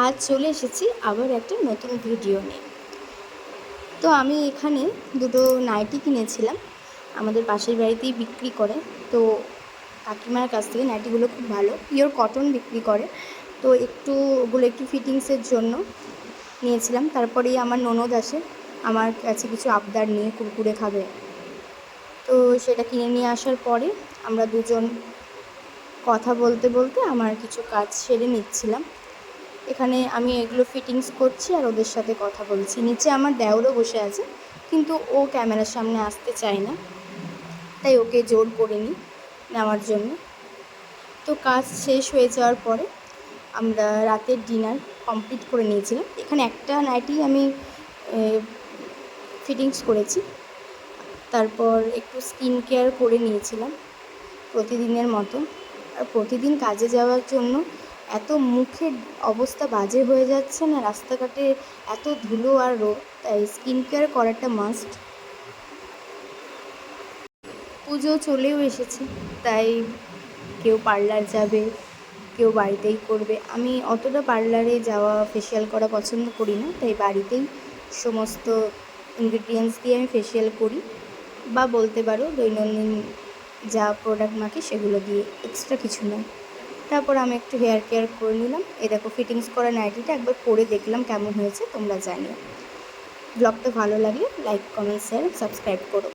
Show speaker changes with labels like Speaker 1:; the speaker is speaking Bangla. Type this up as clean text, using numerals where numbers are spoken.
Speaker 1: আজ চলে এসেছি আবার একটা নতুন ভিডিও নিয়ে। তো আমি এখানে দুটো নাইটি কিনেছিলাম, আমাদের পাশের বাড়িতেই বিক্রি করে। তো কাকিমার কাছ থেকে নাইটিগুলো খুব ভালো, পিওর কটন বিক্রি করে। তো ওগুলো একটু ফিটিংসের জন্য নিয়েছিলাম। তারপরেই আমার ননদ আসে আমার কাছে কিছু আবদার নিয়ে, কুরকুরে খাবে। তো সেটা কিনে নিয়ে আসার পরে আমরা দুজন কথা বলতে বলতে আমার কিছু কাজ সেরে নিচ্ছিলাম। এখানে আমি এগুলো ফিটিংস করছি আর ওদের সাথে কথা বলছি। নিচে আমার দেওরও বসে আছে, কিন্তু ও ক্যামেরার সামনে আসতে চায় না, তাই ওকে জোর করিনি নেওয়ার জন্য। তো কাজ শেষ হয়ে যাওয়ার পরে আমরা রাতের ডিনার কমপ্লিট করে নিয়েছিলাম। এখানে একটা নাইটি আমি ফিটিংস করেছি, তারপর একটু স্কিন কেয়ার করে নিয়েছিলাম প্রতিদিনের মতো। আর প্রতিদিন কাজে যাওয়ার জন্য এত মুখের অবস্থা বাজে হয়ে যাচ্ছে না, রাস্তাঘাটে এত ধুলো আর রোদ, তাই স্কিন কেয়ার করাটা মাস্ট। পুজো চলেও এসেছে, তাই কেউ পার্লার যাবে, কেউ বাড়িতেই করবে। আমি অতটা পার্লারে যাওয়া, ফেসিয়াল করা পছন্দ করি না, তাই বাড়িতেই সমস্ত ইনগ্রিডিয়েন্টস দিয়ে আমি ফেসিয়াল করি, বা বলতে পারো দৈনন্দিন যা প্রোডাক্ট মাখি সেগুলো দিয়ে, এক্সট্রা কিছু নয়। তারপর আমি একটু হেয়ার কেয়ার করে নিলাম। এই দেখো ফিটিংস করা নাইটিটা একবার পরে দেখলাম কেমন হয়েছে, তোমরা জানিও। ব্লগটা ভালো লাগলে লাইক, কমেন্ট, শেয়ার, সাবস্ক্রাইব করো।